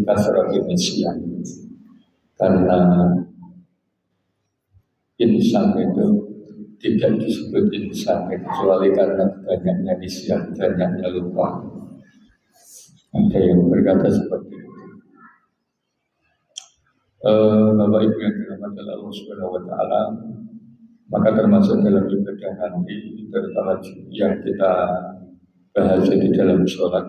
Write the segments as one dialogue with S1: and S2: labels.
S1: kasrati nisyan. Karena insan itu tidak disebut insan kecuali karena banyaknya nisyan, banyaknya lupa. Ada yang berkata seperti itu. Bapak Ibu yang dirahmati Allah Subhanahu wa taala, maka termasuk dalam ibadah nanti, terutama yang kita bahas di dalam sholat,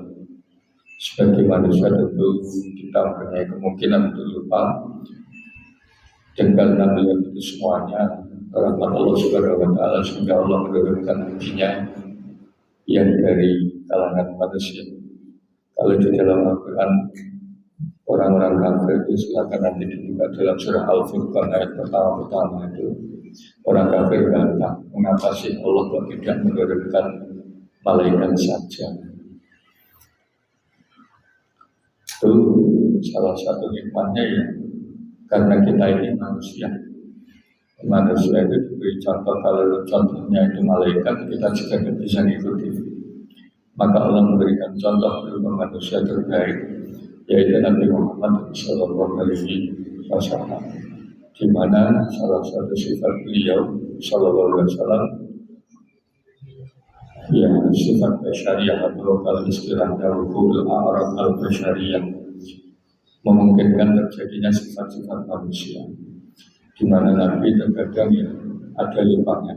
S1: sebagai manusia tentu kita mempunyai kemungkinan untuk lupa, dan karena melihat itu semuanya rahmat Allah Subhanahu wa taala, sehingga Allah menurunkan nabinya yang dari kalangan manusia. Kalau di dalam Al-Quran orang-orang kafir itu silakan nanti dibuka dalam surah Al-Furqan ayat pertama itu. Orang kafir bantah, mengapa sih Allah kok tidak menurunkan malaikat saja? Itu salah satu hikmahnya ya, karena kita ini manusia. Manusia itu diberi contoh, kalau contohnya itu malaikat, kita juga tidak bisa mengikuti. Maka Allah memberikan contoh berupa manusia terbaik, yaitu Nabi Muhammad SAW, di mana salah satu sifat beliau SAW ya sifat basyariah, atau kalau istilahnya hukul a'rad al-basyariah, memungkinkan terjadinya sifat-sifat manusia, di mana Nabi terkadang ya ada lupanya,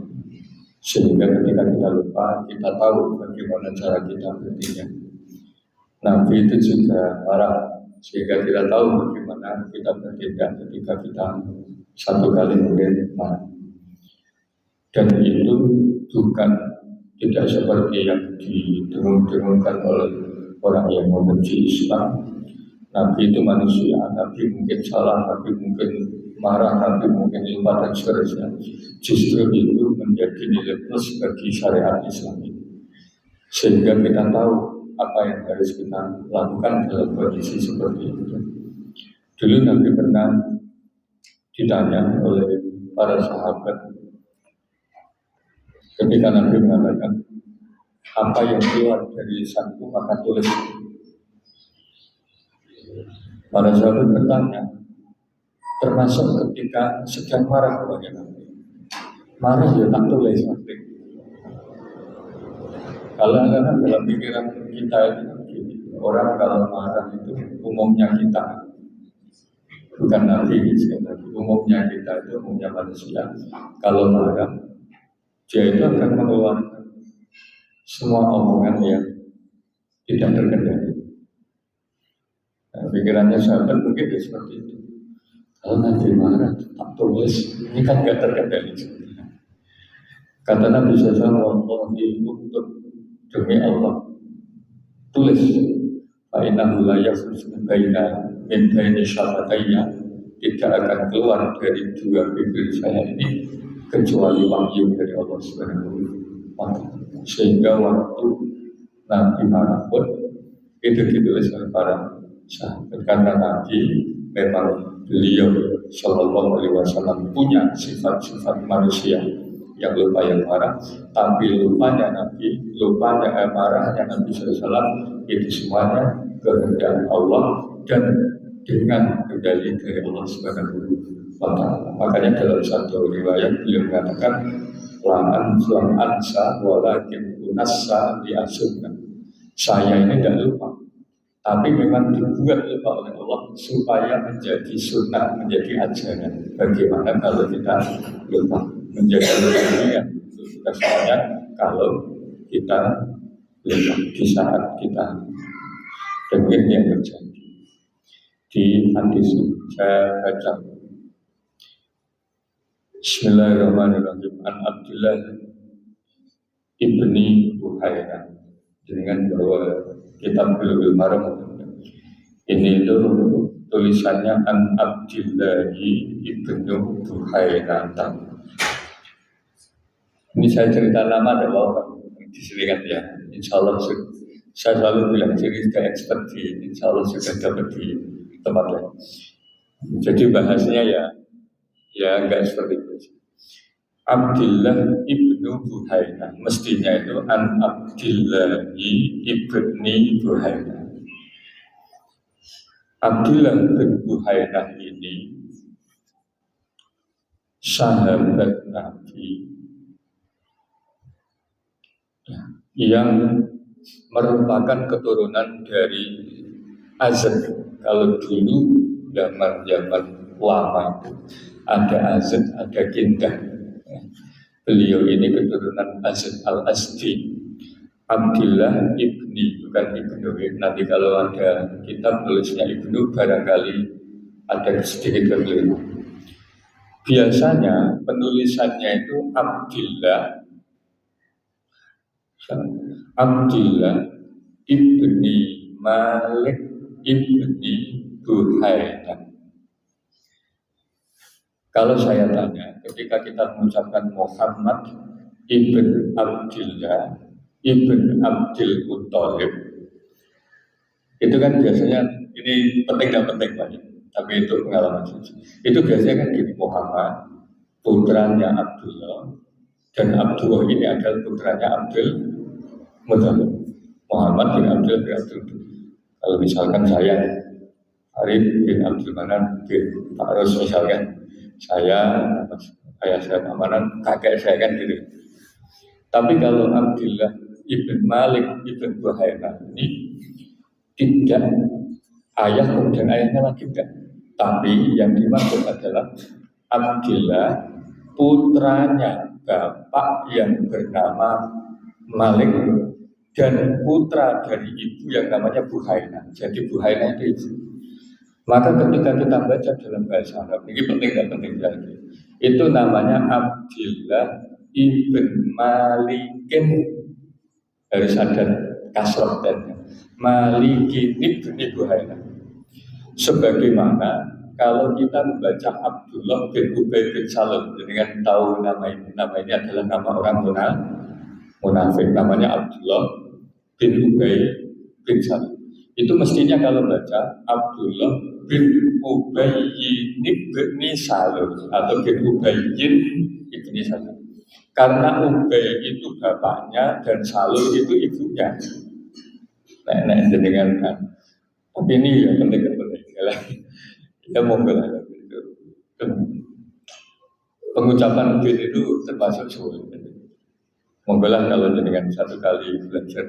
S1: sehingga ketika kita lupa, kita tahu bagaimana cara kita bertindak. Nabi itu juga marah, sehingga kita tahu bagaimana kita bertindak ketika kita satu kali mungkin marah. Dan itu bukan tidak seperti yang didengung-dengungkan oleh orang yang membenci Islam. Nabi itu manusia, Nabi mungkin salah, Nabi mungkin marah, Nabi mungkin lupa dan seterusnya. Justru itu menjadi nilai plus bagi syariat Islam ini, sehingga kita tahu apa yang harus kita lakukan dalam kondisi seperti itu. Dulu Nabi pernah ditanya oleh para sahabat, ketika Nabi mengatakan, apa yang keluar dari lisanku maka tulis. Para sahabat bertanya, termasuk ketika sedang marah bagaimana? Marah ya tak tulis nanti. Kalau dalam pikiran kita itu, orang kalau marah itu umumnya kita, bukan Nabi, umumnya kita itu, umumnya manusia. Kalau marah, dia itu akan mengeluarkan semua omongan yang tidak terkendali. Nah, pikirannya sahabat mungkin seperti itu. Kalau Nabi marah, tak tulis, ini kan tidak terkendali. Kata Nabi SAW, untuk demi Allah, tulis. Fa'innahu la yakhruju min baini syafatayya, tidak akan keluar dari dua bibir saya ini kecuali wahyu dari Allah Subhanahu wa taala. Sehingga waktu Nabi marah pun itu ditulis oleh para sahabat, karena Nabi memang beliau Shallallahu Alaihi Wasallam punya sifat-sifat manusia yang lupa, yang marah, tapi lupanya Nabi, marahnya Nabi SAW itu semuanya kehendak Allah dan dengan kendali dari Allah Subhanahu wa taala. Makanya dalam satu riwayat beliau mengatakan, la'an suam ansa walakin unassa li'asubna. Saya ini tidak lupa, tapi memang dibuat lupa oleh Allah supaya menjadi sunnah, menjadi ajaran. Bagaimana kalau kita lupa, menjadi dunia kita semuanya kalau kita lupa di saat kita dengar yang terjadi. Di hadis saya baca, Bismillahirrahmanirrahim, an Abdullah ibni Buhairah, dengan bahwa kitab Bulughul Maram ini itu tulisannya an Abdillahi ibnu Buhairah. Ini saya cerita lama ada bapak diselikat ya. Insya Allah saya selalu bilang cerita expert di, insya Allah sudah dapat di tempat lain. Jadi bahasanya ya enggak seperti itu. Abdillah ibnu Buhairah, mestinya itu an Abdillahi ibni Buhairah. Abdullah bin Buhainah ini sahabat Nabi yang merupakan keturunan dari Azad. Kalau dulu zaman lama itu ada Azad, ada Kindah. Beliau ini keturunan Azad al-Asdi. Abdullah ibni, bukan ibnu. Nanti kalau ada kitab tulisnya ibnu, barangkali ada sedikit keliru. Biasanya penulisannya itu Abdullah ibni Malik ibni Buhainah. Kalau saya tanya, ketika kita mengucapkan Muhammad ibn Abdullah ibn Abdul Muttalib, itu kan biasanya, ini penting dan penting banyak, tapi itu pengalaman saja. Itu biasanya kan gini, Muhammad putranya Abdullah, dan Abdullah ini adalah putranya Abdul Muttalib. Muhammad bin Abdul bin Abdul. Kalau misalkan saya Farid bin Abdul Manan bin Fa'rus misalkan, ayah saya Amanan, kakek saya kan gitu. Tapi kalau Abdullah ibn Malik ibn Buhainah ini tidak ayah kemudian ayahnya lagi tidak. Tapi yang dimaksud adalah Abdullah putranya bapak yang bernama Malik dan putra dari ibu yang namanya Buhainah. Jadi Buhainah itu ibu. Maka ketika kita baca dalam bahasa Arab, ini penting dan penting lagi, itu namanya Abdullah ibn Malikin, harus ada kasroh dan Malikin ibn Buhainah. Sebagaimana kalau kita membaca Abdullah bin Ubay bin Salul, dengan tahu nama ini adalah nama orang munafik, namanya Abdullah bin Ubay bin Salul. Itu mestinya kalau baca Abdullah bin Ubayyin ibni Salul atau bin Ubayyin ibni Salul, karena Ubay itu bapaknya dan Salul itu ibunya. Nenek dengan tapi ini ya penting ya monggo lah itu. Pengucapan bin itu termasuk sulit. Monggo lah kalau dengan satu kali belajar,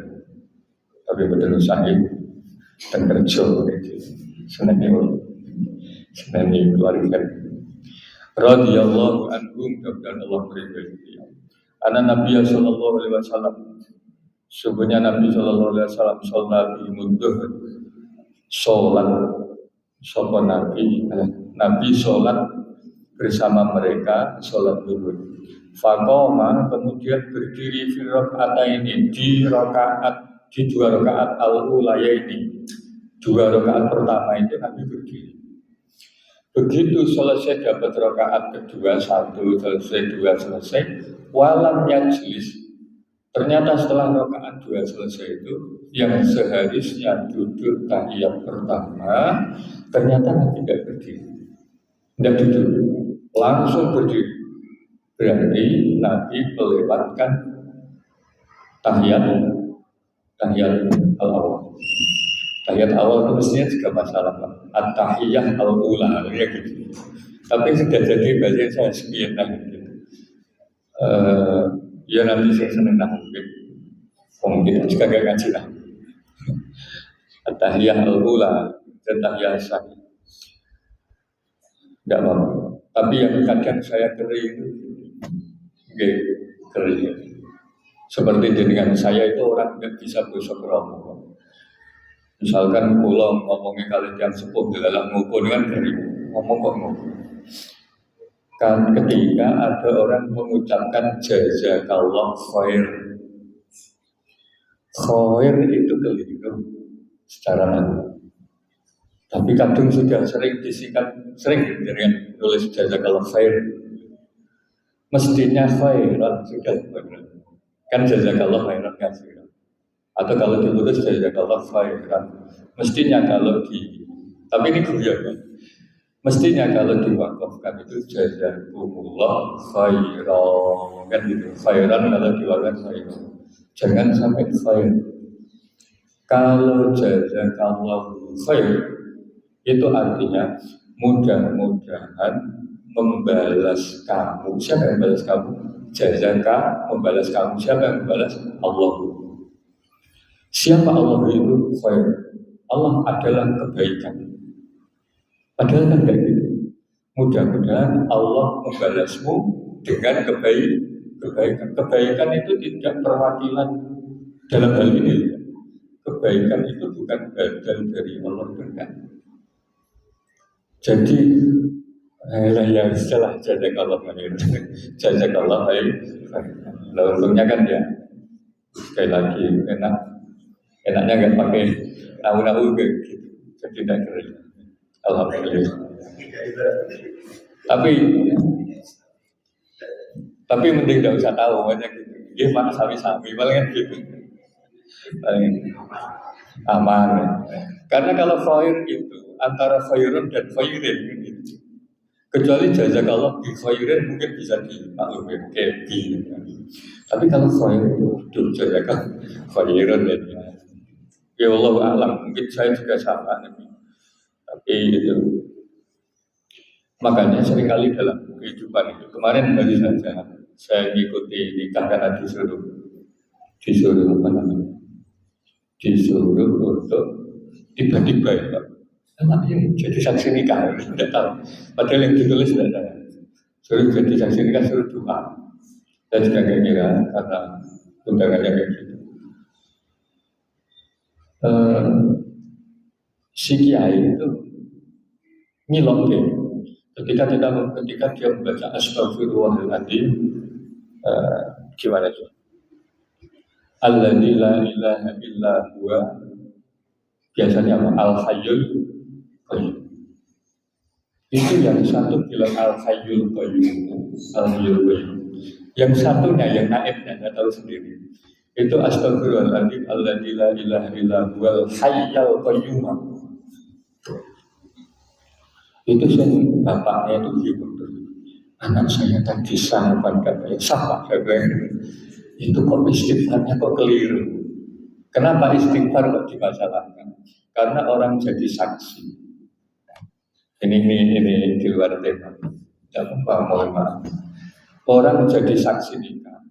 S1: tapi betul sahih dan kerja gitu. Senangnya keluarga. Radhiyallahu anhum, dan Allah beri. Anak Nabi sallallahu alaihi wasallam, sebenarnya Nabi sallallahu alaihi wasallam sholat di mundur, sholat sopan Nabi sholat bersama mereka, sholat zuhur. Faqoma, kemudian berdiri fi rakaataini, di dua rakaat al-ulayaini. Dua rakaat pertama itu Nabi berdiri. Begitu selesai dapat rakaat kedua, satu selesai, dua selesai, walam yajlis. Ternyata setelah rakaat dua selesai itu, yang seharusnya duduk tahiyat pertama, ternyata Nabi tidak berdiri, tidak duduk, langsung berdiri. Berarti Nabi melewatkan tahiyat al-awwal. Tahiyat awal itu mestinya juga masalah at-tahiyah al-ula ya gitu. Tapi sudah jadi bahasa saya sepiatan gitu. Ya nanti saya senang mungkin juga gak ngaji lah. At-tahiyah al-ula dan tahiyah sahih. Tidak apa-apa. Tapi yang kadang saya kering kering. Seperti dengan saya itu orang tidak bisa besok romo. Misalkan pulau ngomongnya kalian yang sepuh dalam ngupun kan dari ngomong kok ngomong. Kan ketika ada orang mengucapkan jazakallah khair, khair itu keliru secara nada. Tapi kadang sudah sering disingkat, sering dengan tulis jazakallah khair. Mestinya khairan sudah benar. Kan jazakallah khairan kan sudah. Atau kalau diurus jazakallah khairan. Mestinya kalau tapi ini guyon kan. Mestinya kalau diwakafkan itu jazakumullah khairan kan gitu. Khairan kalau diwakafkan khairan. Jangan sampai khair. Kalau jazakallah khair Itu artinya mudah-mudahan membalas kamu. Siapa yang membalas kamu? Jazaka membalas kamu. Siapa yang membalas? Allah. Siapa Allah itu? Khair. Allah adalah kebaikan. Padahal kan kayak gitu. Mudah-mudahan Allah membalasmu dengan kebaikan. Kebaikan itu tidak perwakilan dalam hal ini. Kebaikan itu bukan badal dari Allah benar. Jadi ya istilah jazakallah khair. Jazakallah khair. Lalu untungnya kan ya sekali lagi enaknya nggak pakai tahu-tahu gitu. Jadi tidak keren. Alhamdulillah. Tapi mending tidak usah tahu banyak gitu. Dia mana sami-sami paling gitu. Paling aman. Karena kalau khair itu antara khairun dan khairin gitu. Kecuali jazakallah bi khairin mungkin bisa dimaklumi kayak bi. Tapi kalau khair itu jazakallah khairun ya Allah alam mungkin saya juga sama. Tapi itu makanya seringkali dalam kehidupan itu kemarin baru saja saya mengikuti nikah karena disuruh apa namanya disuruh untuk tiba-tiba ya anaknya jadi saksi nikah tidak tahu padahal yang ditulis tidak saya suruh jadi saksi nikah suruh doa dan juga kira karena undangannya kayak gitu si kiai itu ngilok ketika dia membaca Astaghfirullahaladzim gimana itu? Alladzi la ilaha illa huwa biasanya apa? Al-Hayyul Qayyum. Itu yang satu bilang Al-Hayyul Qayyum, Al-Hayyul Qayyum. Yang satunya yang naibnya saya tahu sendiri. Itu Astaghfirullahaladzim alladzi la ilaha illa huwa al-Hayyul Qayyum. Itu bapaknya itu bingung. Anak saya tadi sanggupan katanya sama saya bilang itu kok istighfarnya kok keliru. Kenapa istighfar kok dimasalahkan? Karena orang jadi saksi. Ini di luar tema. Mohon maaf. Orang jadi saksi nikah.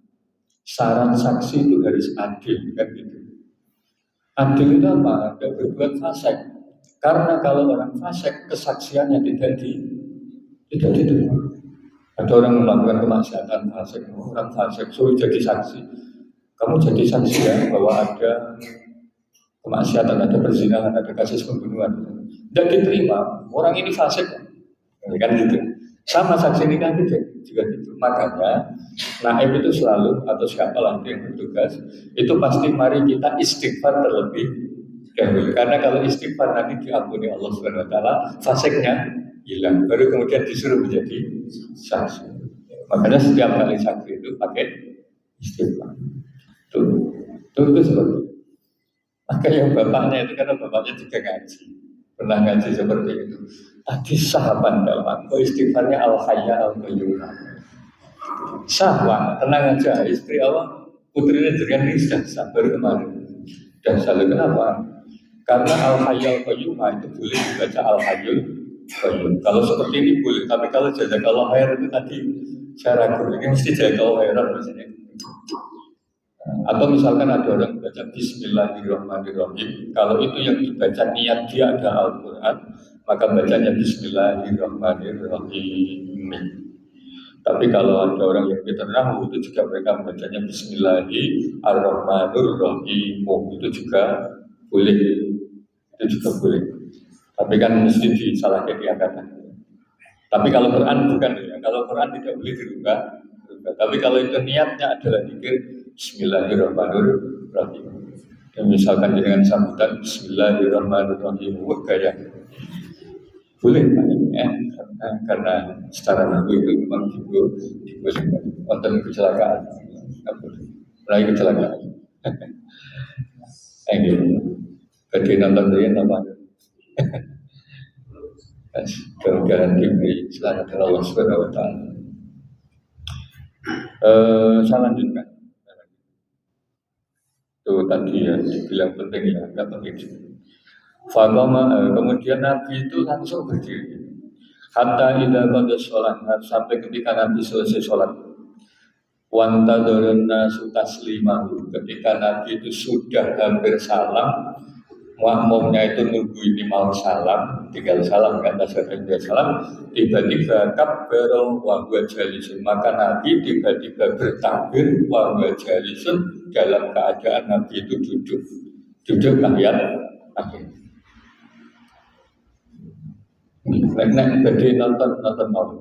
S1: Syarat saksi itu harus adil kan gitu. Adil itu apa? Tidak berbuat fasik. Karena kalau orang fasik kesaksiannya tidak diterima. Ada orang melakukan kemaksiatan fasik, orang fasik suruh jadi saksi. Kamu jadi saksi ya bahwa ada kemaksiatan, ada perzinahan, ada kasus pembunuhan. Tidak diterima. Orang ini fasik kan gitu. Sama saksi nikah juga gitu. Makanya naib itu selalu atau siapa lagi yang bertugas itu pasti mari kita istighfar terlebih dahulu. Karena kalau istighfar nanti diampuni Allah Subhanahu Wa Taala, fasiknya hilang. Baru kemudian disuruh menjadi saksi. Makanya setiap kali saksi itu pakai istighfar. Itu seperti itu. Maka yang bapaknya itu karena bapaknya juga ngaji, pernah ngaji seperti itu. Tadi sahabat dalam istighfarnya al-hayya al-qayyum. Sahwa, tenang aja, istri Allah, putrinya dengan ini sudah sabar kemarin. Dan selalu kenapa? Karena al-hayya al-qayyum itu boleh dibaca al-hayyul qayyum. Kalau seperti ini boleh, tapi kalau jazakallah khair itu tadi saya ragu, ini mesti jazakallah khairan maksudnya. Atau misalkan ada orang baca Bismillahirrahmanirrahim, kalau itu yang dibaca niat dia ada Al-Quran, maka bacanya Bismillahirrahmanirrahim. Tapi kalau ada orang yang diterang, itu juga mereka bacanya Bismillahirrahmanirrahim. Itu juga boleh, Tapi kan mesti disalahkan diangkatan. Tapi kalau Quran bukan ya, kalau Quran tidak boleh dirubah. Tapi kalau itu niatnya adalah zikir Bismillahirrahmanirrahim. Dan misalkan dengan sambutan Bismillahirrahmanirrahim, gaya boleh ya, karena secara lagu itu memang dibolehkan. Wonten kecelakaan, mulai kecelakaan. Ini bagi nonton dia nama. Mudah-mudahan diberi selamat dari Allah Subhanahu Wa Taala. Saya lanjutkan. Itu tadi ya dibilang penting ya, nggak penting. Kemudian Nabi itu langsung berdiri. Hatta idza qada sholat, sampai ketika Nabi selesai sholat. Wantadharun nasu taslimahu, ketika Nabi itu sudah hampir salam, makmumnya itu nunggu ini mau salam, tinggal salam kan, dia salam, tiba-tiba kabbara wa huwa jalisun, maka Nabi tiba-tiba bertakbir wa huwa jalisun, dalam keadaan Nabi itu duduk tahiyat akhir. Nek bagi nonton mau,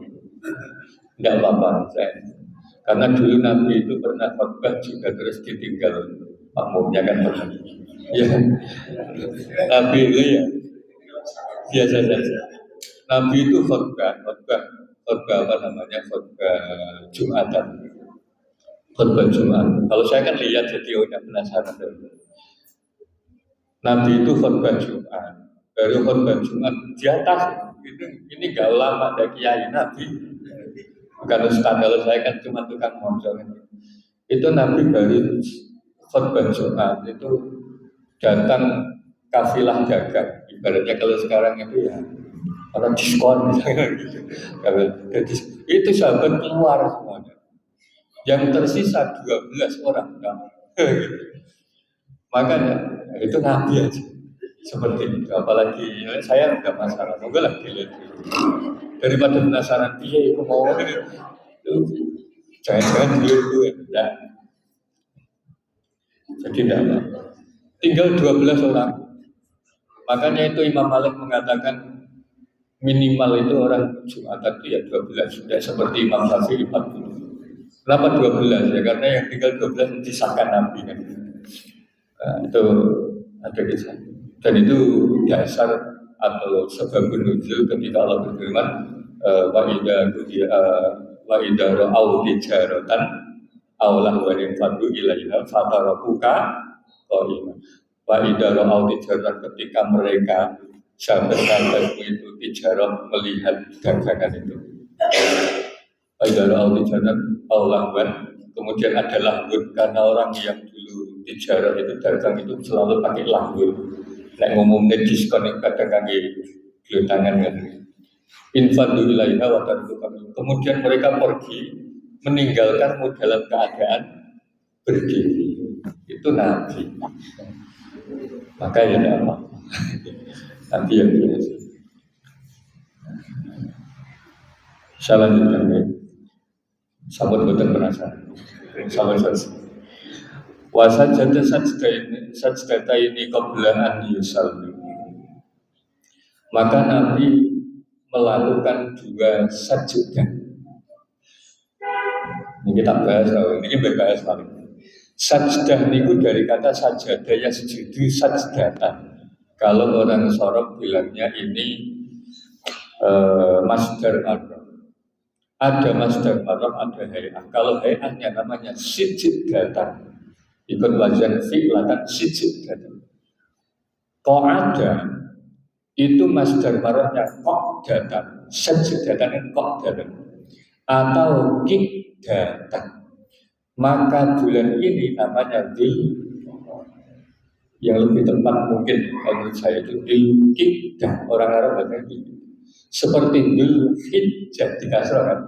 S1: tidak apa-apa saya. Karena dulu Nabi itu pernah khotbah juga terus ditinggal makmumnya kan pernah. Ya, Nabi itu ya biasa saja. Nabi itu khotbah apa namanya, khotbah Jumatan, khotbah Jumat. Kalau saya kan lihat jadi udah penasaran. Nabi itu khotbah Jumat, baru khotbah Jumat di atas. Ini gak ulama, ada kiai Nabi. Bukan ustaz, kalau saya kan cuma tukang moncong. Itu Nabi baru khotbah Jumat itu datang kafilah dagang. Ibaratnya kalau sekarang itu ya orang diskon misalnya gitu. Itu sahabat keluar semuanya. Yang tersisa 12 orang kan. Makanya itu Nabi aja seperti itu. Apalagi saya nggak masalah, enggak lah dilihat. Daripada penasaran dia itu mau jangan-jangan dulu enggak. Jadi tidak apa. Tinggal 12 orang. Makanya itu Imam Malik mengatakan minimal itu orang Jumatan itu ya 12, sudah seperti Imam Syafi'i 40. Kenapa 12 ya? Karena yang tinggal 12 disahkan Nabi kan. Nah, itu ada kisah. Dan itu dasar atau sebab nuzul ketika Allah berfirman wa idza ra'au tijaratan aw lahwan fadu ilaiha fatarakuka qaiman. Wa idza ra'au tijaratan, ketika mereka sahabat-sahabat itu tijarah melihat dagangan itu. Wa idza ra'au tijaratan aw lahwan, kemudian ada lahwun, karena orang yang dulu tijarah itu dagang itu selalu pakai lahwun. Nek ngomongnya diskon yang kadang kaki gelotangan kan. Infadu ilaiha wa tarduka. Kemudian mereka pergi meninggalkanmu dalam keadaan berdiri. Itu Nabi. Maka ya tidak apa. Nabi yang biasa. Saya lanjutkan ya. Sahabat betul penasaran. Sahabat selesai. Wasajada sajdata ini qabla an yusalli. Maka Nabi melakukan 2 sajdah. Ini kita bahas, ini BBS paling. Sajdah niku dari kata sajadah ya sejudu sajdatan. Kalau orang sorok bilangnya ini masdar marraf. Ada masdar marraf, ada hay'ah. Kalau hay'ahnya namanya sijdatan. Ikut wazan fi'latan sijdatan. Qa'ada itu masdar marrafnya qa'datan, sajdatan qa'datan atau qidatan. Maka bulan ini namanya Dzul, yang lebih tepat mungkin menurut saya itu Dzulqa'dah. Orang Arab bahasa itu seperti Dzulhijjah dikasrahkan,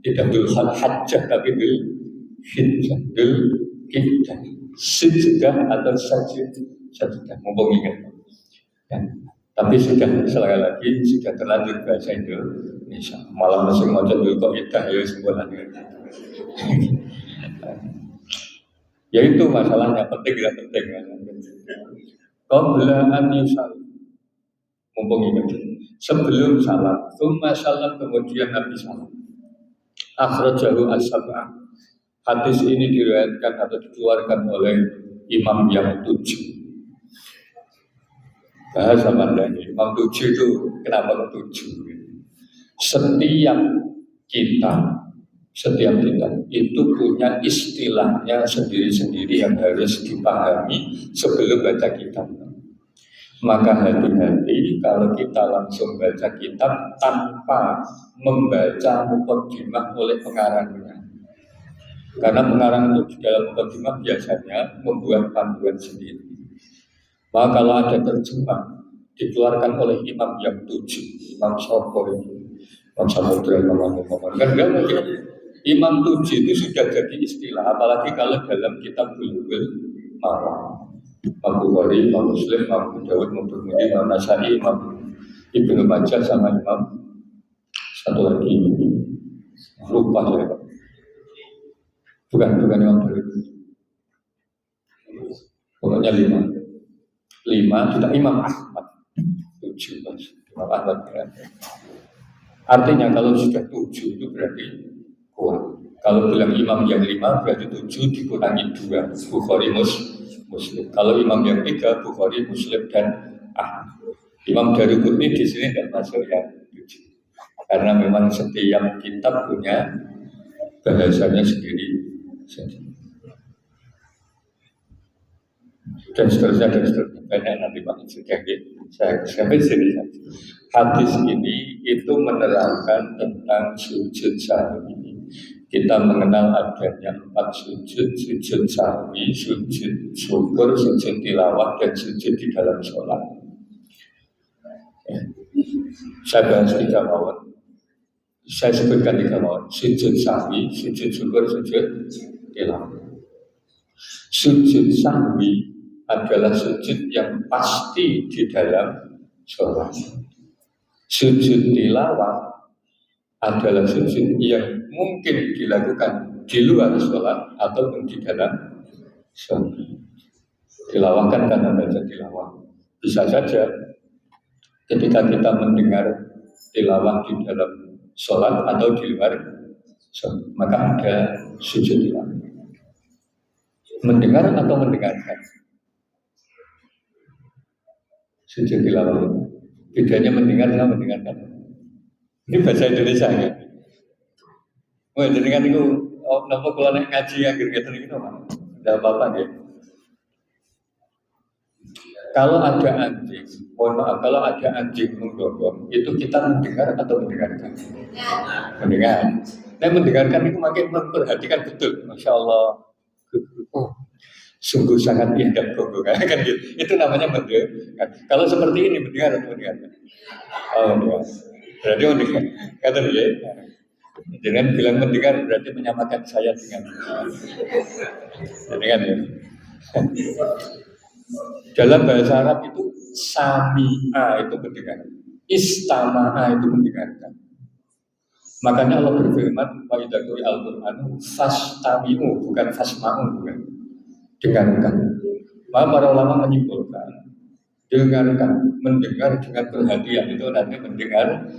S1: tidak Dzulhajjah tapi Dzulhijjah, Dzulqa'dah, sajdah atau sajdah, mumpung ingat. Tapi sudah sekali lagi sudah terlanjur bahasa Indonesia. Malah masih mau jadi Dzulqa'dah ya sebenarnya. Ya itu masalahnya, penting tidak penting. Qabla an yusalli, mumpung ingat, sebelum salam, tsumma salam, kemudian Nabi salam. Akhrajahu as-sab'ah. Hadis ini diriwayatkan atau dikeluarkan oleh imam yang 7. Bahasa Mandanya imam 7 itu kenapa 7? Setiap kita itu punya istilahnya sendiri-sendiri yang harus dipahami sebelum baca kitab. Maka hati-hati kalau kita langsung baca kitab tanpa membaca muqaddimah oleh pengarangnya. Karena pengarang itu di dalam muqaddimah biasanya membuat panduan sendiri. Maka kalau ada terjemah dikeluarkan oleh imam yang 7, Imam Syafi'i, Imam Samudra, Imam kan enggak mungkin. Imam 7 itu sudah jadi istilah, apalagi kalau dalam kitab Bulughul Maram. Imam Bukhari, Imam Muslim, Imam Abu Dawud, Imam Tirmidzi, Imam Nasa'i, Imam Ibnu Majah sama Imam satu lagi lupa saya Pak. Bukan Imam Tirmidzi. Pokoknya 5 tidak Imam Ahmad 7 Imam Ahmad berarti. Artinya kalau sudah 7 itu berarti kuat. Kalau bilang imam yang 5 berarti 7 dikurangi 2 Bukhari Muslim. Kalau imam yang 3 Bukhari Muslim dan Ahmad. Imam Daruqutni di sini tidak masuk yang 7 karena memang setiap kitab punya bahasanya sendiri dan seterusnya banyak nanti Pak sudah saya sampai sini. Hadis ini itu menerangkan tentang sujud sahwi. Kita mengenal adanya 4 sujud sahwi, sujud syukur, sujud tilawah, dan sujud di dalam sholat. Saya bahas 3 mawon. Saya sebutkan 3 mawon. Sujud sahwi, sujud syukur, sujud tilawah. Sujud sahwi adalah sujud yang pasti di dalam sholat. Sujud tilawah adalah sujud yang mungkin dilakukan di luar sholat ataupun di dalam sholat. Tilawah kan karena baca tilawah. Bisa saja ketika kita mendengar tilawah di dalam sholat atau di luar sholat, maka ada sujud tilawah. Mendengar atau mendengarkan? Sujud tilawah itu bedanya mendengar sama mendengarkan. Ini bahasa Indonesia ya. Wah, jenengan itu napa kula nek ngaji akhir-akhir iki to, Pak. Enggak apa-apa ya. Kalau ada anjing, mohon maaf, kalau ada anjing menggonggong, itu kita mendengar atau mendengarkan? Mendengar. Nah, mendengarkan itu makin memperhatikan betul. Masya Allah. Oh, sungguh sangat indah gonggongan kan gitu. Itu namanya mendengar. Kalau seperti ini mendengar atau mendengarkan? Oh, mendengar. Berarti mendengar. Kata dia. Dengan bilang mendengar berarti menyamakan saya dengan ya. Dalam bahasa Arab itu sami'a itu mendengar, istama'a itu mendengarkan. Makanya Allah berfirman, wa idza quri'a al-Qur'anu fastami'u, bukan fasma'u, bukan. Dengarkan. Maka para ulama menyimpulkan, dengarkan, mendengar dengan perhatian itu nanti mendengarkan.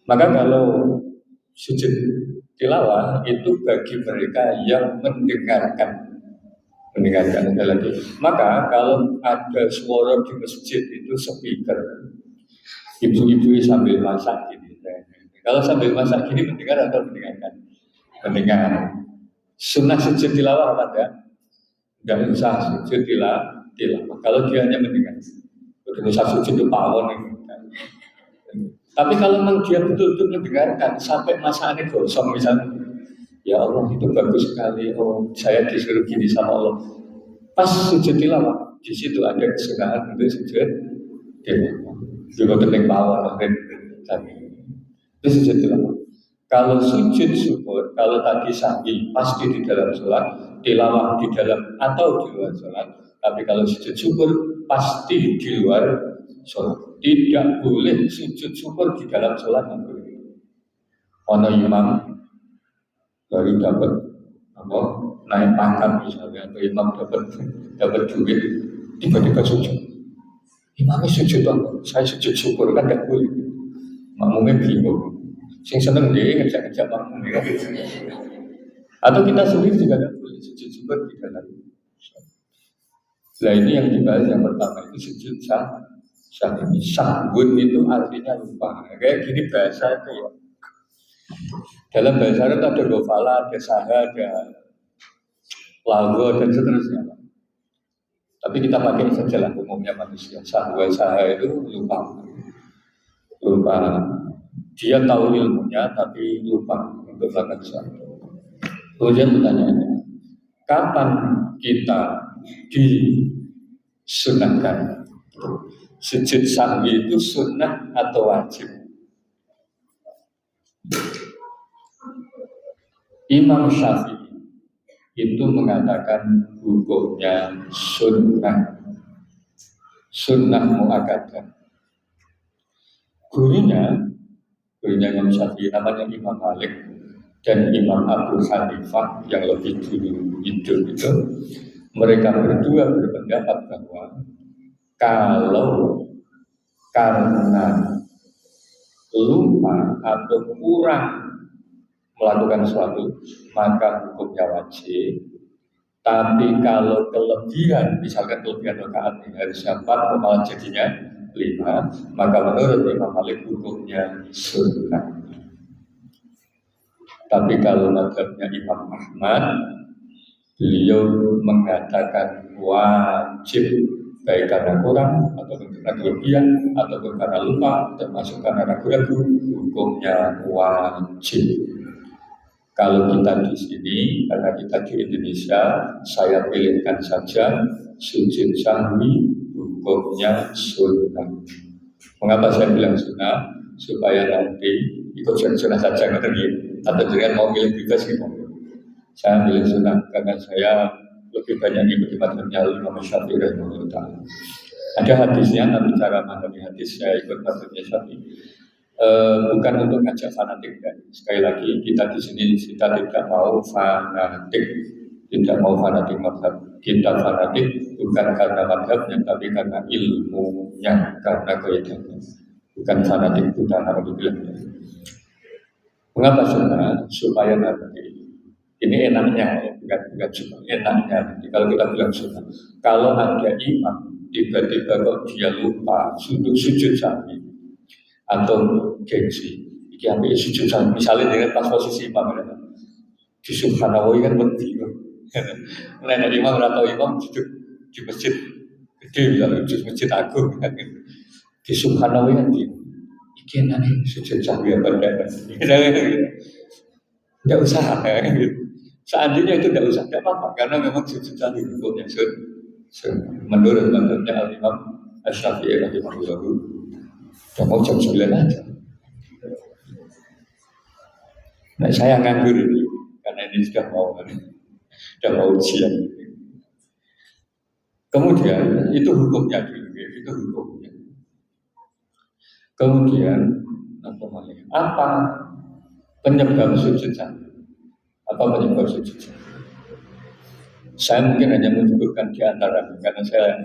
S1: Maka kalau sujud tilawah itu bagi mereka yang mendengarkan lagi. Maka kalau ada suara di masjid itu speaker, ibu-ibu sambil masak gini. Kalau sambil masak gini mendengar atau mendengarkan? Mendengar. Sunnah sujud tilawah apa enggak? Enggak usah sujud tilawah. Kalau dia hanya mendengar, tidak usah sujud pawon. Tapi kalau memang dia betul-betul mendengarkan sampai masakannya gosong misalnya, ya Allah itu bagus sekali, oh saya disuruh gini sama Allah. Pas sujud tilawah, di situ ada kesunahan untuk sujud tilawah. Juga penting bawah, itu sujud tilawah. Kalau sujud syukur, kalau tadi sahih pasti di dalam sholat, tilawah di dalam atau di luar sholat. Tapi kalau sujud syukur pasti di luar sholat. Tidak boleh sujud syukur di dalam sholat. Ono imam baru dapat apa naik pangkat misalnya, atau imam dapat duit tiba-tiba sujud. Imamnya sujud dong, saya sujud syukur kan tidak boleh. Makmumnya bingung. Sing seneng dia ngejak-ngejak makmumnya. Atau kita sendiri juga tidak boleh sujud syukur di dalam. Nah ini yang dibahas yang pertama itu sujud sahwun itu artinya lupa. Kayak gini bahasa itu ya. Dalam bahasa Arab ada gofala, ada saha, ada lagu dan seterusnya. Tapi kita pakai saja lah umumnya manusia. Saha itu lupa. Dia tahu ilmunya tapi lupa untuk melakukan sesuatu. Kemudian pertanyaannya, kapan kita disunahkan Sujud sahwi itu sunnah atau wajib? Imam Syafi'i itu mengatakan hukumnya sunnah, sunnah muakkadah. Gurunya Imam Syafi'i namanya Imam Malik dan Imam Abu Hanifah yang lebih dulu hidup itu, mereka berdua berpendapat bahwa kalau karena lupa atau kurang melakukan sesuatu maka hukumnya wajib. Tapi kalau kelebihan, misalkan kelebihan rakaat harusnya 4 malah jadinya 5, maka menurut Imam Malik hukumnya sunnah. Tapi kalau mazhabnya Imam Ahmad, beliau mengatakan wajib, baik karena kurang atau karena kelebihan atau karena lupa, termasuk karena ragu-ragu, hukumnya wajib. Kalau kita di sini, karena kita di Indonesia, saya pilihkan saja sujud sahwi hukumnya sunnah. Mengapa saya bilang sunnah? Supaya nanti ikut sunnah saja ngerti. Atau jangan mau milih bebas gitu. Saya milih sunnah karena saya lebih banyak mengikuti mazhabnya Imam Syafi'i rahimahullah ta'ala. Ada hadisnya, tapi cara memahami hadis saya ikut mazhabnya Syafi'i. Bukan untuk ngajak fanatik kan. Sekali lagi kita di sini kita tidak mau fanatik, tidak mau fanatik mazhab. Kita fanatik bukan karena mazhabnya, tapi karena ilmunya, karena kaitannya. Bukan fanatik bukan alhamdulillah. Mengapa sunnah? Supaya nanti ini enaknya, bukan cuma enaknya. Nanti kalau kita bilang sunnah, kalau ada imam tiba-tiba kok dia lupa sujud sahwi atau gengsi, ini ambil sujud sahwi, misalnya dengan pas posisi imam di subhanahu kan penting. Nenek imam atau imam sujud di masjid gede, misalnya di masjid agung, di subhanahu kan di ini nanti sujud sahwi apa tidak? Tidak usah, seandainya itu tidak usah, tidak apa-apa, karena memang sujud sahwi hukumnya menurut mazhabnya Imam Syafi'i rahimahullah. Udah mau jam 9 aja. Nah, saya nganggur ini karena ini sudah mau ujian. Kemudian itu hukumnya dulu, itu hukumnya. Kemudian apa penyebab sujud sahwi? Apa penyebab sujud sahwi? Saya mungkin hanya menyebutkan di antara, karena saya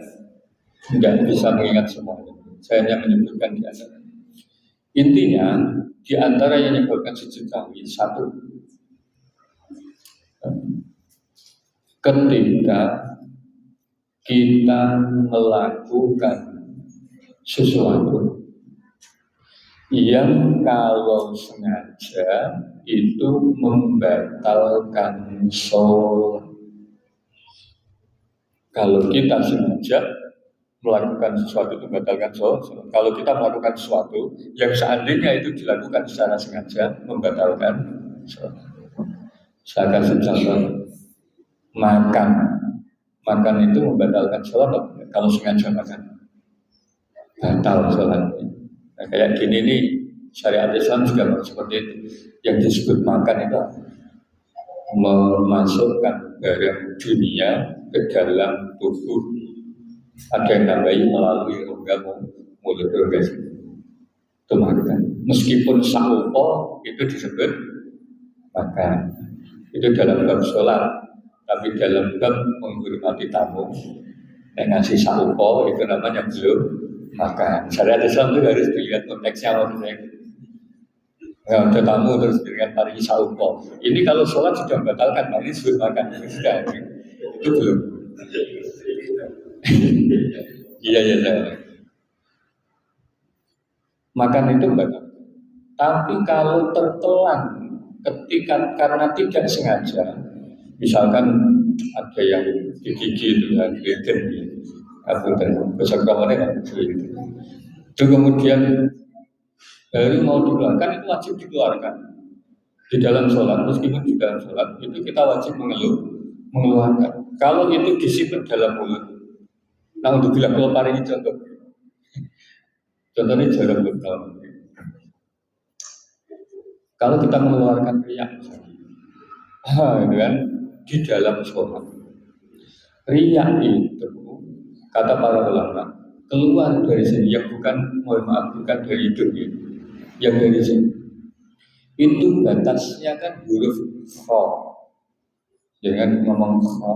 S1: tidak bisa mengingat semuanya. Saya hanya menyebutkan di antara. Intinya, di antara yang menyebabkan sujud sahwi, satu, ketika kita melakukan sesuatu yang kalau sengaja itu membatalkan sholat. Kalau kita sengaja melakukan sesuatu itu membatalkan sholat. Kalau kita melakukan sesuatu yang seandainya itu dilakukan secara sengaja membatalkan sholat. Saya kasih contoh, makan itu membatalkan sholat. Kalau sengaja makan, batal sholatnya. Nah, kayak gini nih, syariat Islam juga seperti itu. Yang disebut makan itu memasukkan barang dunia ke dalam tubuh. Ada yang nambahin melalui rongga mulut orgasme. Itu makan. Meskipun saupo itu disebut makan. Itu dalam bab sholat. Tapi dalam bab menghormati tamu, yang ngasih saupo itu namanya belum makan. Syariat Islam itu harus dilihat konteksnya maksudnya. Nah, ada tamu terus dilihat hari saupo. Ini kalau sholat sudah membatalkan, nah ini disebut makan. Sudah, itu belum. Iya. Makan itu batal. Tapi kalau tertelan ketika karena tidak sengaja, misalkan ada yang di gigi itu yang gluten, atau besar kamarnya itu kemudian baru mau dikeluarkan, itu wajib dikeluarkan di dalam sholat. Meskipun di dalam sholat itu kita wajib mengeluarkan. Kalau itu disimpan dalam mulut, nah untuk bila kalau paling contoh, Contohnya jarak bekal. Kalau kita mengeluarkan riak, itu kan di dalam sholat. Riak itu kata para ulama keluar dari sini yang bukan, mohon maaf, bukan dari hidupnya, yang dari sini. Itu batasnya kan huruf kha. Jangan ngomong kha.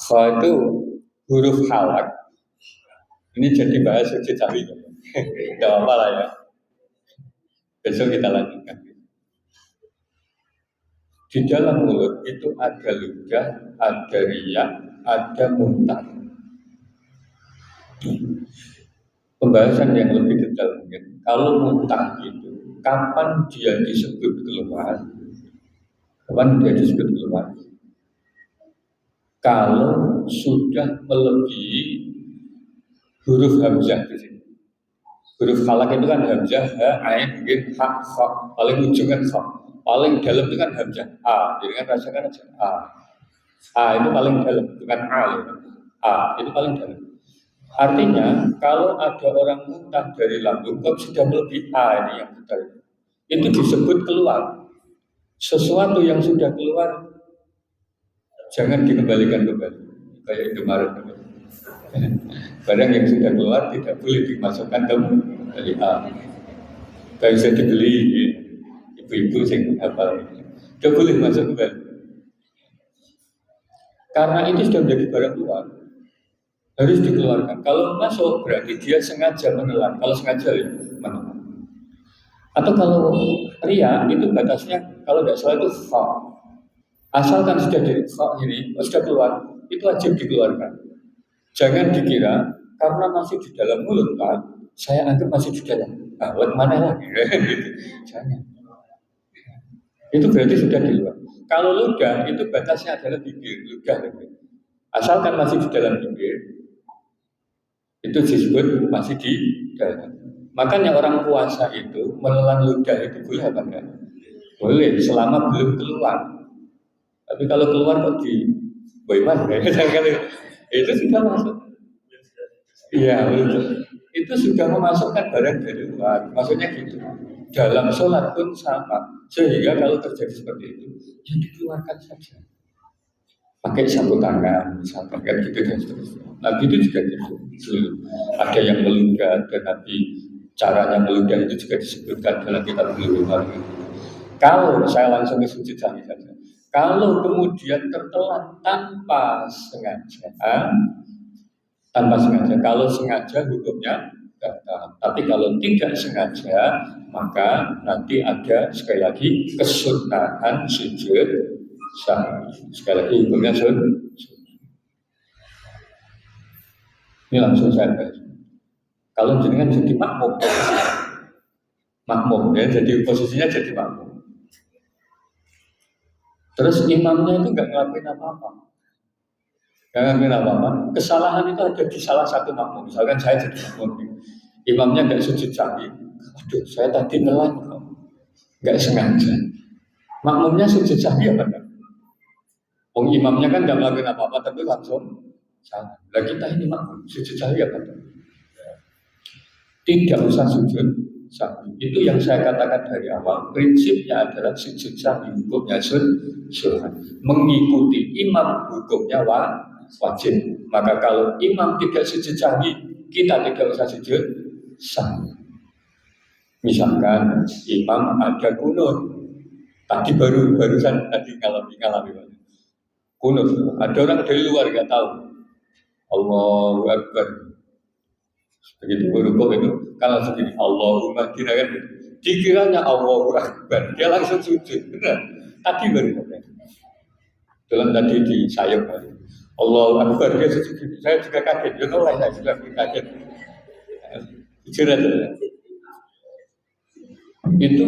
S1: Kha itu huruf halak. Ini jadi bahas suci cawi. Tidak apa lah ya. Besok kita lanjutkan. Di dalam mulut itu ada ludah, ada riak, ada muntah. Pembahasan yang lebih detail mungkin. Kalau muntah itu, kapan dia disebut keluar? Kapan dia disebut keluar? Kalau sudah melebihi huruf hamzah di sini. Huruf halak itu kan hamzah, ha, ain, gin, ha, kha. Paling ujung kan kha. Paling dalam itu kan hamzah, a. Jadi kan rasakan aja a. A itu paling dalam, bukan a. A itu paling dalam. Artinya kalau ada orang muntah dari lambung, kok sudah melebihi a ini yang betul. Itu disebut keluar. Sesuatu yang sudah keluar jangan dikembalikan kembali. Kayak itu kemarin. Barang yang sudah keluar tidak boleh dimasukkan kembali a. Tidak bisa dibeli ibu-ibu sing apa. Tidak boleh masuk kembali. Karena itu sudah menjadi barang keluar, harus dikeluarkan. Kalau masuk berarti dia sengaja menelan. Kalau sengaja ya menelan. Atau kalau ria itu batasnya kalau tidak salah itu fa. Asalkan sudah dari fa ini sudah keluar, itu wajib dikeluarkan. Jangan dikira karena masih di dalam mulut Pak, saya anggap masih di dalam. Lewat mana lagi? Jangan. Itu berarti sudah di luar. Kalau ludah itu batasnya adalah bibir, ludah. Asalkan masih di dalam bibir, itu disebut masih di dalam. Makanya orang puasa itu menelan ludah itu boleh apa enggak? Boleh, selama belum keluar. Tapi kalau keluar kok di boyman, itu sudah masuk. Iya, itu sudah memasukkan barang dari luar. Maksudnya gitu. Dalam sholat pun sama. Sehingga kalau terjadi seperti itu, ya dikeluarkan saja. Pakai sapu tangan, misalkan kan gitu dan seterusnya. Nabi itu juga gitu. Ada yang meludah, dan Nabi caranya meludah itu juga disebutkan dalam kitab Bulughul Maram. Kalau saya langsung ke sujud saja. Kalau kemudian tertelan tanpa sengaja, kalau sengaja hukumnya batal. Tapi kalau tidak sengaja, maka nanti ada sekali lagi kesunahan sujud sahwi. Sekali lagi hukumnya sujud. Ini langsung saya bahas. Kalau jenengan jadi makmum ya, jadi posisinya jadi makmum. Terus imamnya itu nggak ngelakuin apa-apa. Kesalahan itu ada di salah satu makmum. Misalkan saya jadi makmum, imamnya nggak sujud sahwi. Aduh, saya tadi nelan kok, nggak sengaja. Makmumnya sujud sahwi apa enggak? Imamnya kan nggak ngelakuin apa-apa, tapi langsung salah. Lah kita ini makmum sujud sahwi apa enggak? Tidak usah sujud sahwi. Itu yang saya katakan dari awal. Prinsipnya adalah sujud sahwi hukumnya sunnah. Mengikuti imam hukumnya wajib. Maka kalau imam tidak sujud sahwi, kita tidak usah sujud sahwi. Misalkan imam ada kunut. Barusan tadi ngalami kunut. Ada orang dari luar nggak tahu. Allahu Akbar. Begitu berubah itu kalau segini Allahumma kira-kira dikiranya Allahu Akbar, dia langsung sujud. Benar. Tadi baru dalam tadi di sayap Allahu Akbar, dia sujud. Saya juga kaget. Ya tahu saya juga kaget. Jujur aja. Itu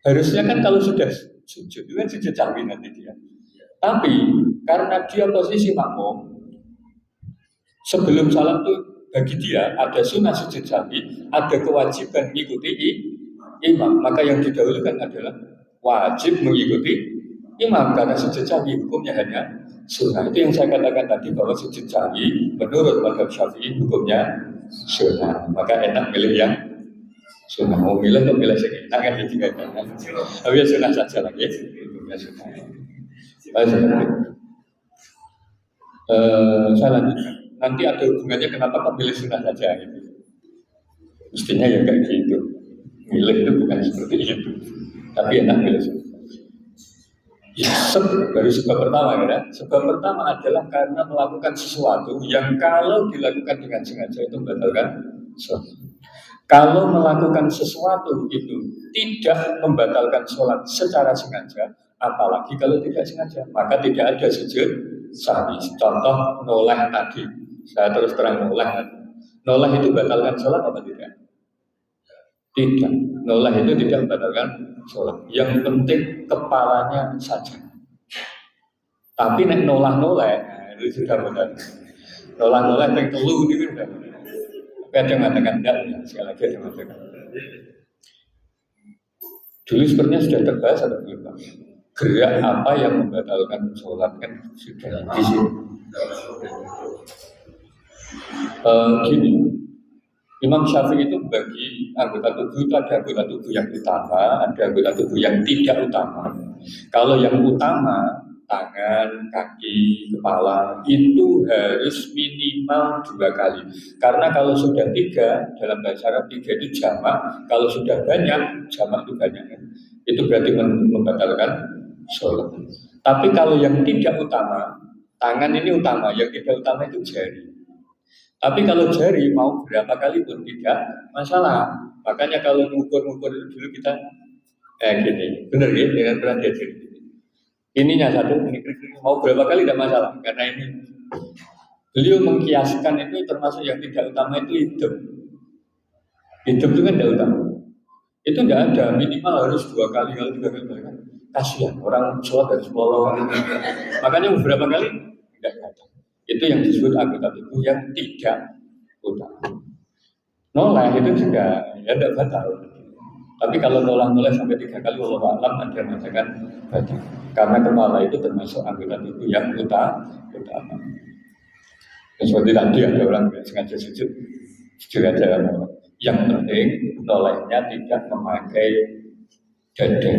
S1: harusnya kan kalau sudah sujud, itu kan sujud sahwi nanti dia. Tapi karena dia posisi makmum, sebelum salam itu bagi dia ada sunnah sujud sahwi, ada kewajiban mengikuti imam. Maka yang didahulukan adalah wajib mengikuti imam, karena sujud sahwi hukumnya hanya sunnah. Itu yang saya katakan tadi bahwa sujud sahwi menurut mazhab Syafi'i hukumnya sunnah. Maka enak milih yang sunnah. Mau milih atau milih sing enak kan jadi kan. Tapi ya sunnah saja lagi. Hukumnya sunnah. Saya lanjutkan. Nanti ada hubungannya kenapa kok pilih sunnah saja gitu. Mestinya ya kayak gitu. Milih itu bukan seperti itu. Tapi enak milih sunnah. Ya, baru sebab pertama ya. Sebab pertama adalah karena melakukan sesuatu yang kalau dilakukan dengan sengaja itu membatalkan sholat. Kalau melakukan sesuatu itu tidak membatalkan sholat secara sengaja, apalagi kalau tidak sengaja, maka tidak ada sujud sahwi. Contoh noleh tadi, saya terus terang noleh. Noleh itu batalkan sholat apa tidak? Tidak. Noleh itu tidak membatalkan sholat. Yang penting kepalanya saja. Tapi nek noleh itu sudah benar. Noleh yang telu itu sudah benar. Tapi ada yang mengatakan tidak, ya. Sekali lagi ada yang mengatakan. Dulu sebenarnya sudah terbahas atau belum? Gerak apa yang membatalkan sholat kan sudah di sini. Gini, Imam Syafi'i itu bagi anggota tubuh itu ada anggota tubuh yang utama, ada anggota tubuh yang tidak utama. Kalau yang utama, tangan, kaki, kepala, itu harus minimal 2 kali. Karena kalau sudah 3, dalam bahasa Arab 3 itu jamak, kalau sudah banyak, jamak itu banyak. Itu berarti membatalkan sholat. Tapi kalau yang tidak utama, tangan ini utama, yang tidak utama itu jari. Tapi kalau jari mau berapa kali pun tidak masalah. Makanya kalau ngukur-ngukur dulu kita gini, benar ya, dengan berat jari. Ininya satu, ini mau berapa kali tidak masalah. Karena ini beliau mengkiaskan itu termasuk yang tidak utama itu hidup. Hidup itu kan tidak utama. Itu tidak ada, minimal harus 2 kali, kalau 3 kali kan kasihan orang sholat harus bolong. Makanya beberapa kali tidak ada. Itu yang disebut anggota tubuh yang tidak utama. Noleh itu juga ya tidak batal. Tapi kalau noleh sampai 3 kali, Allah alam ada yang mengatakan batal. Karena kepala itu termasuk anggota tubuh yang utama. Seperti tadi ada orang yang sengaja sujud aja. Yang penting nolehnya tidak memakai dada.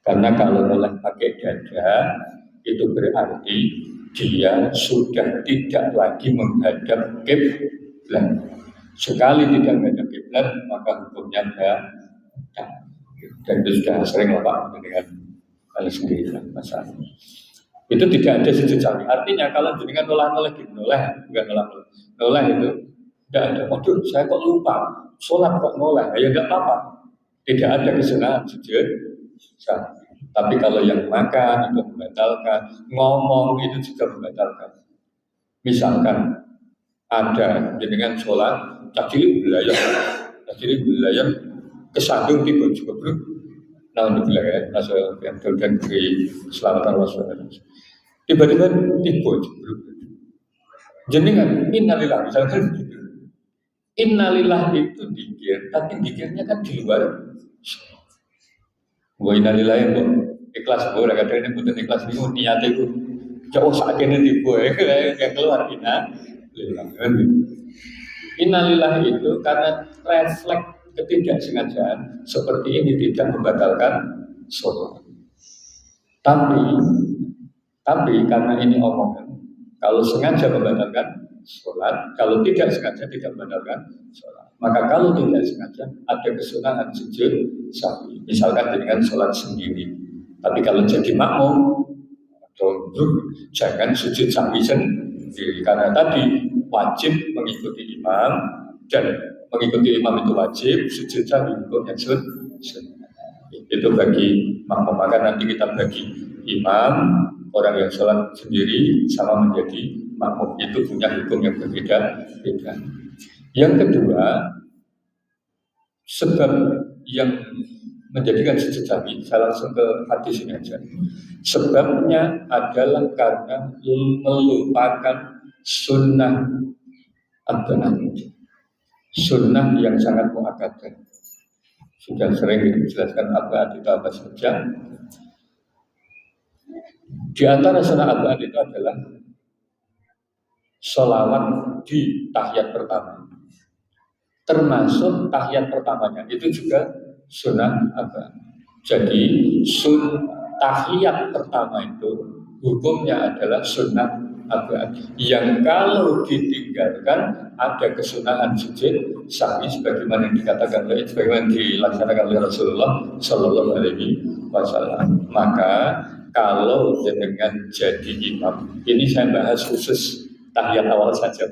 S1: Karena kalau noleh pakai dada itu berarti dia sudah tidak lagi menghadap kiblat. Sekali tidak menghadap kiblat, maka hukumnya batal. Dan itu sudah sering lah Pak dengan hal sendiri masalah. Itu tidak ada sujud sahwi. Artinya kalau jenengan noleh gitu, bukan noleh itu tidak ada. Waduh, saya kok lupa sholat kok noleh, ya tidak apa-apa. Tidak ada kesunahan sujud sahwi. Tapi kalau yang makan itu membatalkan, ngomong itu juga membatalkan. Misalkan ada jenengan sholat, cacili belayar, kesandung tiba juga bro. Nah untuk belayar, asal yang dan beri selamatan waspada. Tiba-tiba tiba bro. Jenengan innalillah misalkan begitu. Innalillah itu dikir, tapi dikirnya kan di luar. Wa innalillah itu ikhlas boleh kadang ini bukan ikhlas itu niatnya itu jauh sakitnya tipu yang keluar innalillah itu karena refleks ketidaksengajaan seperti ini tidak membatalkan sholat. Tapi karena ini omongan, kalau sengaja membatalkan sholat, kalau tidak sengaja tidak membatalkan sholat. Maka kalau tidak sengaja ada kesunahan sujud sahwi. Misalkan dengan sholat sendiri. Tapi kalau jadi makmum jangan sujud sahwi sendiri. Karena tadi wajib mengikuti imam dan mengikuti imam itu wajib, sujud sahwi hukumnya sunnah. Itu bagi makmum. Maka nanti kita bagi imam, orang yang sholat sendiri sama menjadi makmum, itu punya hukum yang berbeda-beda. Yang kedua, sebab yang menjadikan sujud sahwi, saya langsung ke hadis ini aja. Sebabnya adalah karena melupakan sunnah abad, sunnah yang sangat muakkadah. Sudah sering dijelaskan apa itu apa saja. Di antara sunnah abad itu adalah sholawat di tahiyat pertama. Termasuk tahiyat pertamanya itu juga sunnah abad. Jadi tahiyat pertama itu hukumnya adalah sunnah abad. Yang kalau ditinggalkan ada kesunahan sujud sahih sebagaimana dikatakan sebagaimana dilaksanakan oleh Rasulullah Shallallahu Alaihi Wasallam. Maka kalau dengan jadi imam, ini saya bahas khusus tahiyat awal saja.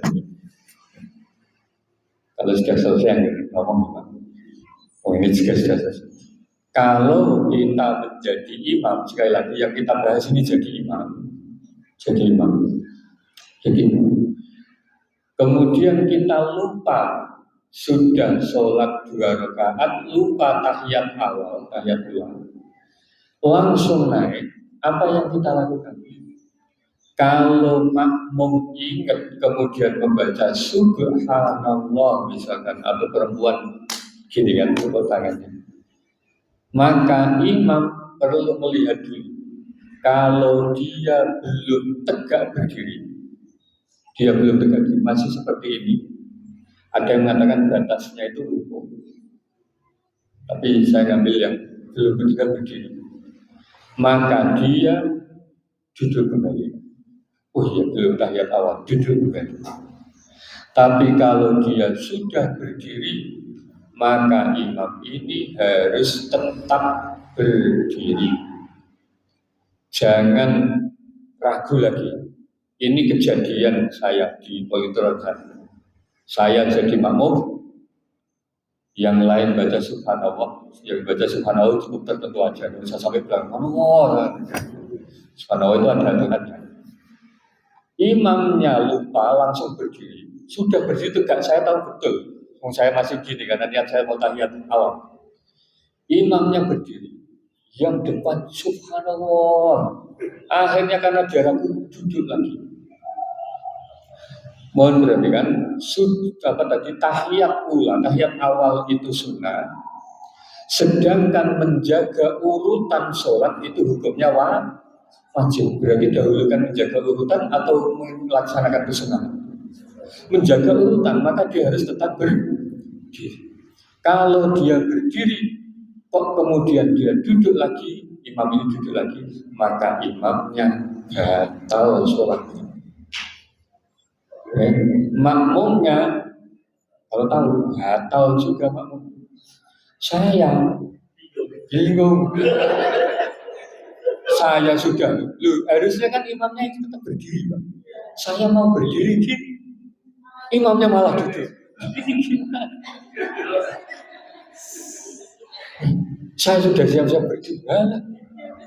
S1: Kalau sudah selesai yang ngomong imam. Oh ini juga sudah selesai. Kalau kita menjadi imam, sekali lagi yang kita bahas ini jadi imam. Jadi imam. Kemudian kita lupa sudah sholat 2 rakaat, lupa tahiyat awal, tahiyat ulang, langsung naik. Apa yang kita lakukan? Kalau makmum ingat kemudian membaca subhanallah misalkan, atau perempuan gini kan pukul tangannya, maka imam perlu melihat dulu. Kalau dia belum tegak berdiri, masih seperti ini. Ada yang mengatakan batasnya itu rukuk, tapi saya ambil yang belum tegak berdiri. Maka dia duduk kembali. Oh iya, belum tahiyat awal, duduk kembali. Tapi kalau dia sudah berdiri, maka imam ini harus tetap berdiri. Jangan ragu lagi. Ini kejadian saya di Politron. Saya jadi makmum, yang lain baca subhanallah, yang baca subhanallah cukup tertentu aja. Tidak usah sampai bilang subhanallah itu ada aturannya. Imamnya lupa langsung berdiri. Sudah berdiri tegak, saya tahu betul. Saya masih gini karena niat saya mau tahiyat awal. Imamnya berdiri, yang depan subhanallah. Akhirnya karena dia ragu, duduk lagi. Mohon perhatikan, tahiyat ulang, tahiyat awal itu sunnah. Sedangkan menjaga urutan sholat itu hukumnya wajib. Berarti dahulukan menjaga urutan atau melaksanakan kesunahan. Menjaga urutan, maka dia harus tetap berdiri. Kalau dia berdiri, kok kemudian dia duduk lagi, imam ini duduk lagi, maka imamnya batal sholatnya. Makmumnya kalau tahu batal juga makmum. Saya bingung. Saya sudah, harusnya kan imamnya itu tetap berdiri, Pak. Saya mau berdiri, imamnya malah duduk. Saya sudah siap-siap berdiri.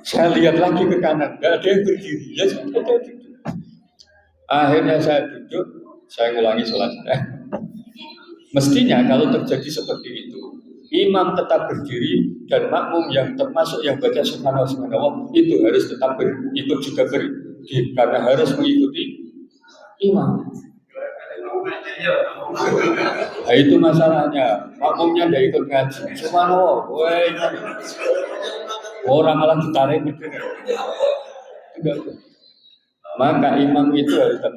S1: Saya lihat lagi ke kanan, tidak ada yang berdiri. Ya sudah duduk. Akhirnya saya duduk, saya ulangi sholat saya. Mestinya kalau terjadi seperti itu, imam tetap berdiri dan makmum yang termasuk yang baca subhanallah itu harus tetap ikut juga berdiri karena harus mengikuti imam. Nah, itu masalahnya, makmumnya tidak ikut ngaji. Subhanallah, orang malah ditarik gitu. Maka imam itu harus tetap.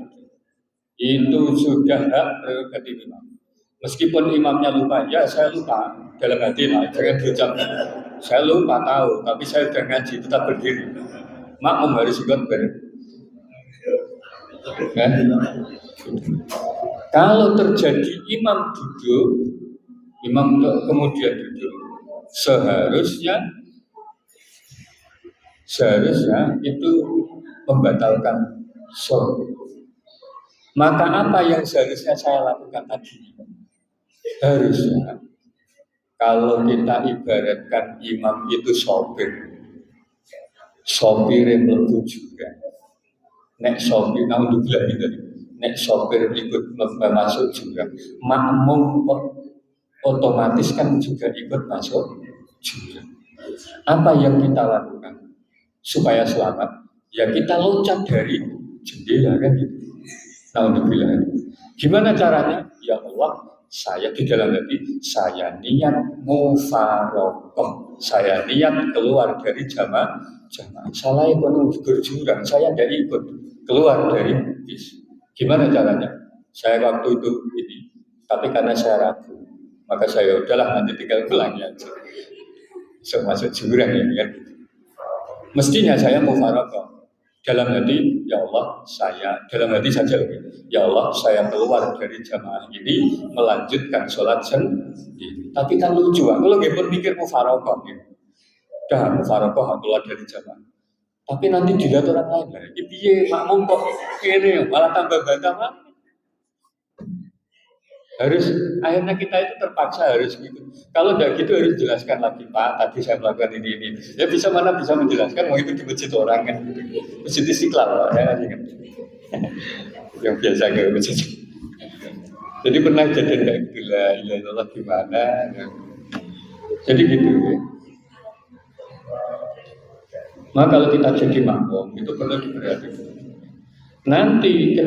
S1: Itu sudah hak prerogatif imam. Meskipun imamnya lupa, ya saya lupa dalam hati lah, jangan diucapkan. Saya lupa tahu, tapi saya sudah ngaji, tetap berdiri. Makmum harus ikut berdiri. Kan? Kalau terjadi imam duduk, imam kemudian duduk, seharusnya itu membatalkan sholat. Maka apa yang seharusnya saya lakukan tadi? Harusnya kalau kita ibaratkan imam itu sopir yang melebu juga. Nek sopir, nek sopir ikut masuk juga. Makmum otomatis kan juga ikut masuk juga. Apa yang kita lakukan supaya selamat? Ya kita loncat dari jendela kan gitu. Alhamdulillah. Gimana caranya? Ya Allah, saya di dalam hati, saya niat mufarokoh, saya niat keluar dari jamaah, jamaah. Salah ekonomi jurang, saya tidak ikut keluar dari bis. Gimana caranya? Saya waktu itu ini, tapi karena saya ragu, maka saya udahlah nanti tinggal pulang aja. So, masuk jurang ya. Mestinya saya mufaroqah. Dalam hati, ya Allah, dalam hati saja, ya Allah, saya keluar dari jamaah ini melanjutkan sholat sendiri. Tapi kan lucu, aku lagi berpikir mufaroqah, dah mufaroqah keluar dari jamaah. Tapi nanti dilihat orang lain, piye makmum kok kene malah tambah bantah. Harus akhirnya kita itu terpaksa harus gitu. Kalau tidak gitu harus jelaskan lagi, Pak. Tadi saya melakukan ini. Ya bisa mana bisa menjelaskan, mau itu di masjid orang kan, masjid Istiqlal ya kan. Yang biasa ke masjid. Jadi pernah jadi kayak gila, Allah gimana? Jadi gitu ya. Maka kalau kita jadi makmum itu perlu diperhatikan. Nanti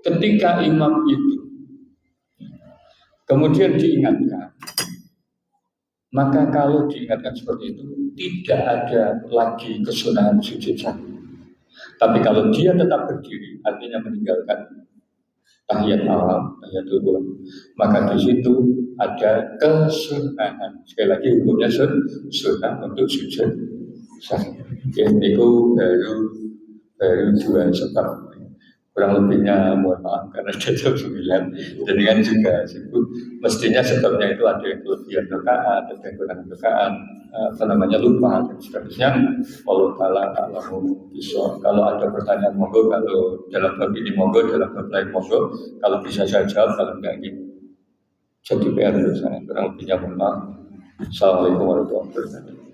S1: ketika imam itu kemudian diingatkan, maka kalau diingatkan seperti itu tidak ada lagi kesunahan sujud sahwi. Tapi kalau dia tetap berdiri, artinya meninggalkan tahiyat awal, tahiyat dulu, maka di situ ada kesunahan. Sekali lagi hukumnya sunnah untuk sujud sahwi. Itu baru 2 sebab. Kurang lebihnya mohon maaf karena jam 9. Jadi kan juga sibuk. Mestinya sebabnya itu ada yang kelebihan rakaat, ada yang kurang rakaat, lupa dan seterusnya. Allah Taala alamu bisa. Kalau ada pertanyaan monggo, kalau dalam bab ini monggo, dalam bab lain monggo. Kalau bisa saya jawab, kalau enggak gitu. Jadi PR saya kurang lebihnya mohon maaf. Assalamualaikum warahmatullahi wabarakatuh.